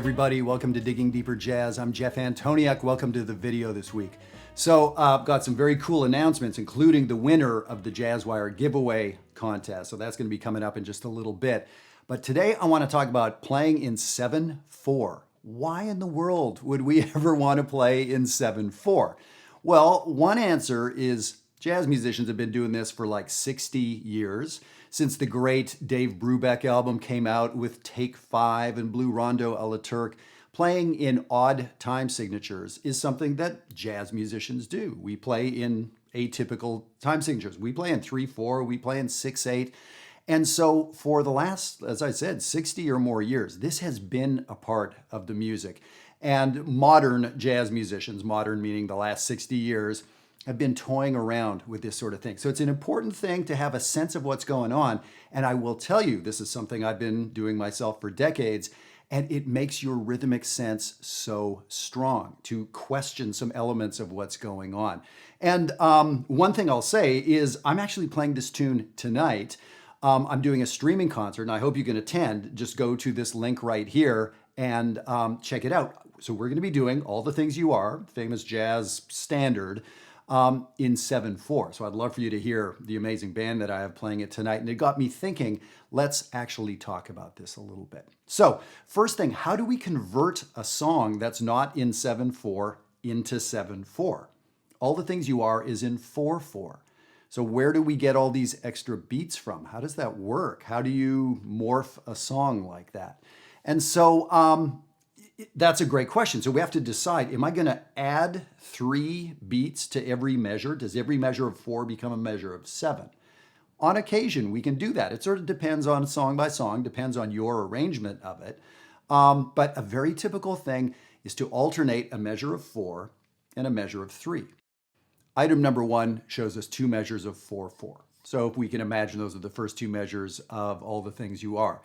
everybody. Welcome to Digging Deeper Jazz. I'm Jeff Antoniuk. Welcome to the video this week. So I've got some very cool announcements, including the winner of the JazzWire giveaway contest. So that's going to be coming up in just a little bit. But today I want to talk about playing in 7/4. Why in the world would we ever want to play in 7/4? Well, one answer is jazz musicians have been doing this for like 60 years. Since the great Dave Brubeck album came out with Take 5 and Blue Rondo a la Turk, playing in odd time signatures is something that jazz musicians do. We play in atypical time signatures. We play in 3/4, we play in 6/8. And so for the last, as I said, 60 or more years, this has been a part of the music. And modern jazz musicians, modern meaning the last 60 years, have been toying around with this sort of thing. So it's an important thing to have a sense of what's going on. And I will tell you, this is something I've been doing myself for decades, and it makes your rhythmic sense so strong to question some elements of what's going on. And one thing I'll say is I'm actually playing this tune tonight. I'm doing a streaming concert, and I hope you can attend. Just go to this link right here and check it out. So we're going to be doing All the Things You Are, famous jazz standard, in 7/4. So I'd love for you to hear the amazing band that I have playing it tonight. And it got me thinking, let's actually talk about this a little bit. So first thing, how do we convert a song that's not in 7/4 into 7/4? All the Things You Are is in 4/4. So where do we get all these extra beats from? How does that work? How do you morph a song like that? And so that's a great question. So we have to decide, am I going to add 3 beats to every measure? Does every measure of 4 become a measure of 7? On occasion, we can do that. It sort of depends on song by song, depends on your arrangement of it. But a very typical thing is to alternate a measure of 4 and a measure of 3. Item number 1 shows us 2 measures of 4/4. So if we can imagine those are the first 2 measures of All the Things You Are.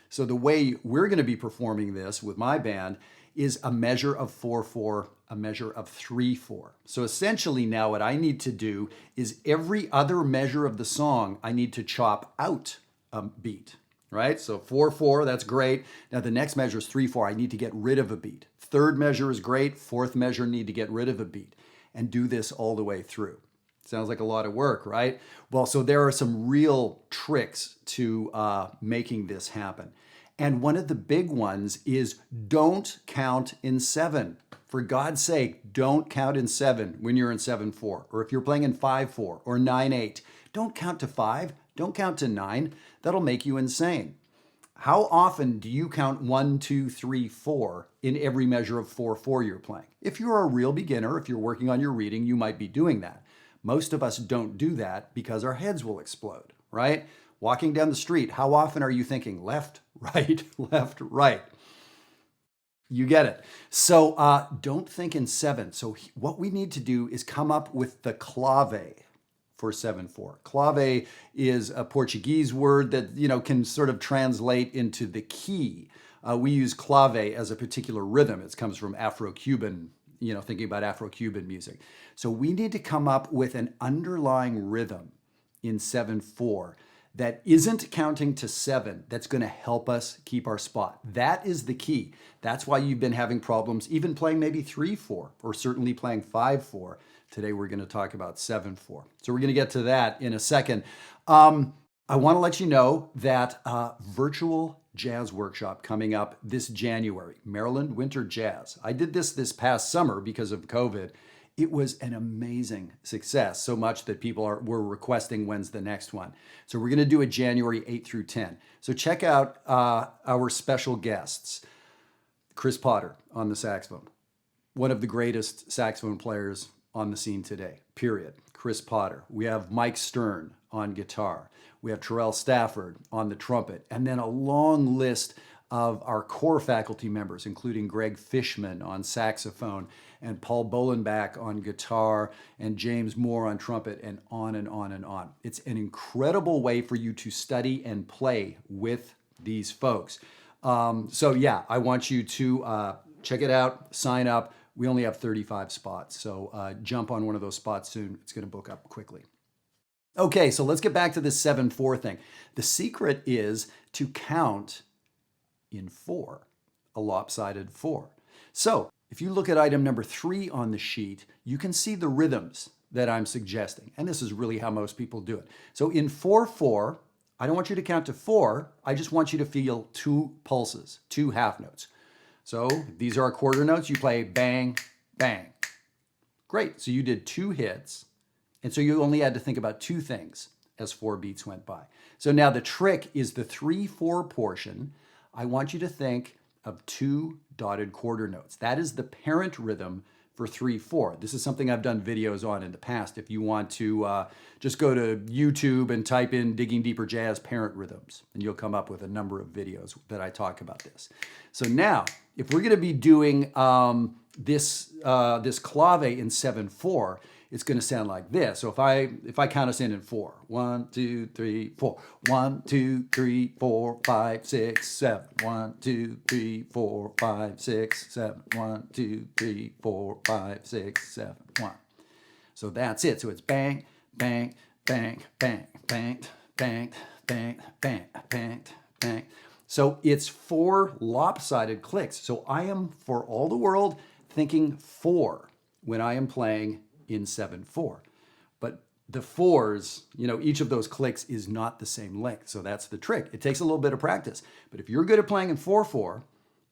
So the way we're going to be performing this with my band is a measure of 4/4, a measure of 3/4. So essentially now what I need to do is every other measure of the song, I need to chop out a beat, right? So 4/4, that's great. Now the next measure is 3/4. I need to get rid of a beat. Third measure is great. Fourth measure, need to get rid of a beat. And do this all the way through. Sounds like a lot of work, right? Well, so there are some real tricks to making this happen. And one of the big ones is don't count in 7. For God's sake, don't count in 7 when you're in 7/4. Or if you're playing in 5/4 or 9/8, don't count to 5, don't count to 9. That'll make you insane. How often do you count 1, 2, 3, 4 in every measure of 4/4 you're playing? If you're a real beginner, if you're working on your reading, you might be doing that. Most of us don't do that because our heads will explode, right? Walking down the street, how often are you thinking left, right, left, right? You get it. So don't think in 7. So what we need to do is come up with the clave for 7/4. Clave is a Portuguese word that can sort of translate into the key. We use clave as a particular rhythm. It comes from Afro-Cuban, thinking about Afro-Cuban music. So we need to come up with an underlying rhythm in 7/4 that isn't counting to 7, that's going to help us keep our spot. That is the key. That's why you've been having problems even playing maybe 3/4 or certainly playing 5/4. Today we're going to talk about 7/4. So we're going to get to that in a second. I want to let you know that virtual jazz workshop coming up this January, Maryland Winter Jazz. I did this past summer because of COVID. It was an amazing success, so much that people were requesting when's the next one. So we're going to do it January 8 through 10. So check out our special guests. Chris Potter on the saxophone, one of the greatest saxophone players on the scene today, period. Chris Potter. We have Mike Stern on guitar. We have Terrell Stafford on the trumpet, and then a long list of our core faculty members, including Greg Fishman on saxophone, and Paul Bolenbach on guitar, and James Moore on trumpet, and on and on and on. It's an incredible way for you to study and play with these folks. So yeah, I want you to check it out, sign up. We only have 35 spots, so jump on one of those spots soon. It's going to book up quickly. Okay, so let's get back to this 7/4 thing. The secret is to count in 4. a lopsided 4. So if you look at item number 3 on the sheet, you can see the rhythms that I'm suggesting. And this is really how most people do it. So in 4/4, I don't want you to count to 4. I just want you to feel 2 pulses, 2 half notes. So these are our quarter notes. You play bang, bang. Great. So you did 2 hits. And so you only had to think about 2 things as 4 beats went by. So now the trick is the 3/4 portion. I want you to think of 2 dotted quarter notes. That is the parent rhythm for 3/4. This is something I've done videos on in the past. If you want to just go to YouTube and type in Digging Deeper Jazz parent rhythms, and you'll come up with a number of videos that I talk about this. So now, if we're going to be doing this clave in 7/4, it's going to sound like this. So if I count us in 4, 1, 2, 3, 4, 1, 2, 3, 4, 5, 6, 7, 1, 2, 3, 4, 5, 6, 7, 1, 2, 3, 4, 5, 6, 7, 1. So that's it. So it's bang, bang, bang, bang, bang, bang, bang, bang, bang, bang. So it's 4 lopsided clicks. So I am, for all the world, thinking 4 when I am playing in 7/4. But the 4s, each of those clicks is not the same length. So that's the trick. It takes a little bit of practice. But if you're good at playing in 4/4,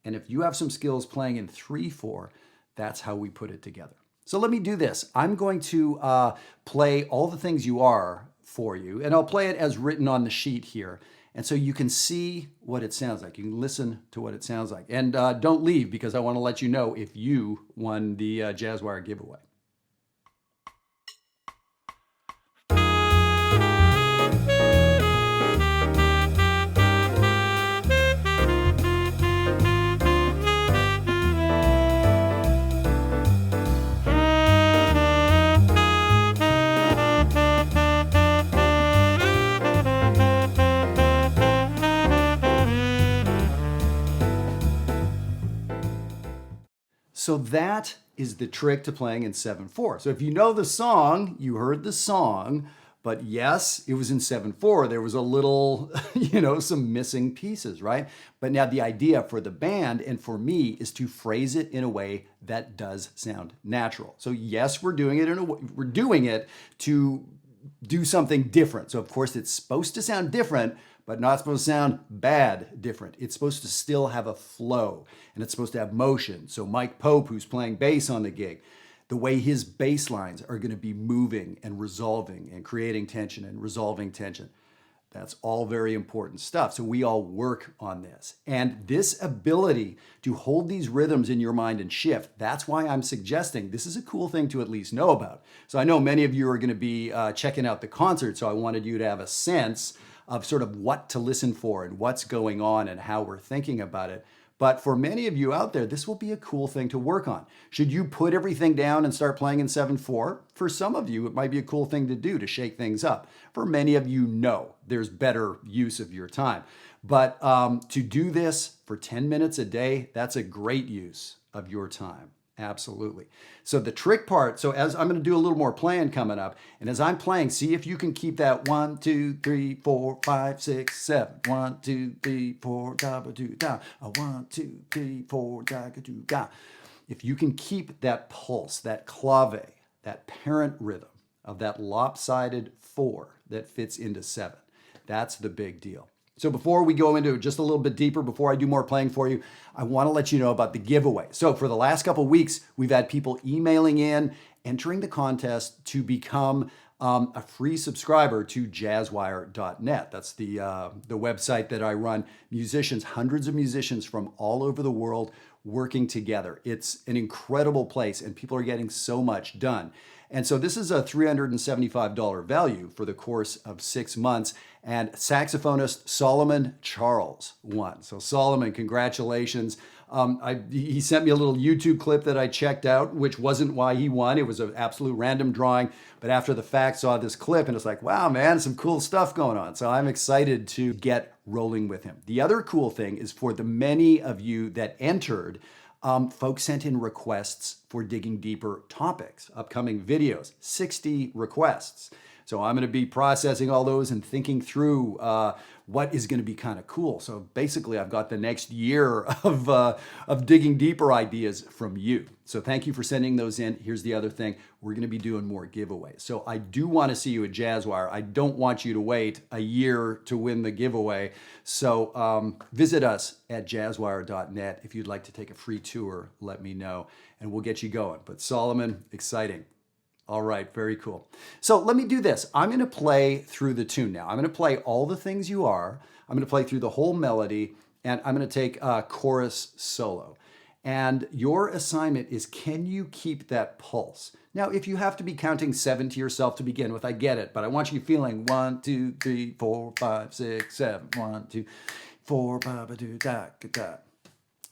and if you have some skills playing in 3/4, that's how we put it together. So let me do this. I'm going to play All the Things You Are for you, and I'll play it as written on the sheet here. And so you can see what it sounds like. You can listen to what it sounds like. And don't leave, because I want to let you know if you won the Jazzwire giveaway. So that is the trick to playing in 7/4. So if you know the song, you heard the song, but yes, it was in 7/4. There was a little, some missing pieces, right? But now the idea for the band and for me is to phrase it in a way that does sound natural. So yes, we're doing it to do something different. So of course it's supposed to sound different, but not supposed to sound bad different. It's supposed to still have a flow, and it's supposed to have motion. So Mike Pope, who's playing bass on the gig, the way his bass lines are going to be moving and resolving and creating tension and resolving tension. That's all very important stuff. So we all work on this. And this ability to hold these rhythms in your mind and shift, that's why I'm suggesting this is a cool thing to at least know about. So I know many of you are going to be checking out the concert, so I wanted you to have a sense of sort of what to listen for and what's going on and how we're thinking about it. But for many of you out there, this will be a cool thing to work on. Should you put everything down and start playing in 7/4? For some of you, it might be a cool thing to do to shake things up. For many of you, no, there's better use of your time. But to do this for 10 minutes a day, that's a great use of your time. Absolutely. So the trick part, so as I'm going to do a little more playing coming up, and as I'm playing, see if you can keep that 1, 2, 3, 4, 5, 6, 7. 1, 2, 3, 4, da ba do da. 1, 2, 3, 4, da ga do da. If you can keep that pulse, that clave, that parent rhythm of that lopsided 4 that fits into 7, that's the big deal. So before we go into just a little bit deeper, before I do more playing for you, I want to let you know about the giveaway. So for the last couple of weeks, we've had people emailing in, entering the contest to become a free subscriber to jazzwire.net. That's the website that I run. Musicians, hundreds of musicians from all over the world working together. It's an incredible place, and people are getting so much done. And so this is a $375 value for the course of 6 months. And saxophonist Solomon Charles won. So Solomon, congratulations. He sent me a little YouTube clip that I checked out, which wasn't why he won. It was an absolute random drawing. But after the fact, saw this clip and it's like, wow, man, some cool stuff going on. So I'm excited to get rolling with him. The other cool thing is for the many of you that entered, folks sent in requests for Digging Deeper topics, upcoming videos, 60 requests. So I'm going to be processing all those and thinking through what is going to be kind of cool. So basically, I've got the next year of digging deeper ideas from you. So thank you for sending those in. Here's the other thing. We're going to be doing more giveaways. So I do want to see you at Jazzwire. I don't want you to wait a year to win the giveaway. So visit us at jazzwire.net. If you'd like to take a free tour, let me know and we'll get you going. But Solomon, exciting. All right, very cool. So let me do this. I'm going to play through the tune now. I'm going to play All the Things You Are. I'm going to play through the whole melody, and I'm going to take a chorus solo. And your assignment is, can you keep that pulse? Now, if you have to be counting 7 to yourself to begin with, I get it, but I want you feeling 1, 2, 3, 4, 5, 6, 7, 1, 2, 4, ba, ba, do, da, da.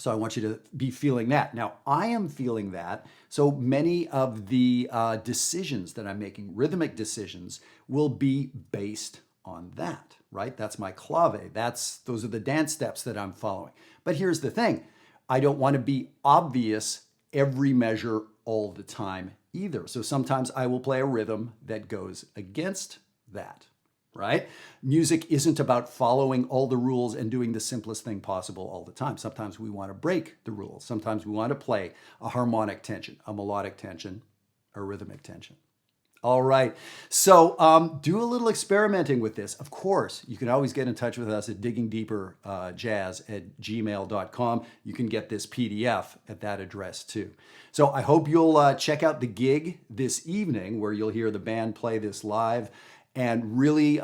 So I want you to be feeling that. Now, I am feeling that. So many of the decisions that I'm making, rhythmic decisions, will be based on that, right? That's my clave. Those are the dance steps that I'm following. But here's the thing. I don't want to be obvious every measure all the time either. So sometimes I will play a rhythm that goes against that. Right? Music isn't about following all the rules and doing the simplest thing possible all the time. Sometimes we want to break the rules. Sometimes we want to play a harmonic tension, a melodic tension, a rhythmic tension. All right. So do a little experimenting with this. Of course, you can always get in touch with us at DiggingDeeperJazz@gmail.com. You can get this PDF at that address too. So I hope you'll check out the gig this evening where you'll hear the band play this live. And really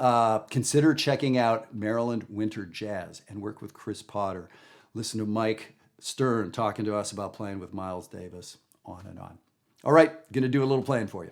consider checking out Maryland Winter Jazz and work with Chris Potter. Listen to Mike Stern talking to us about playing with Miles Davis, on and on. All right, going to do a little playing for you.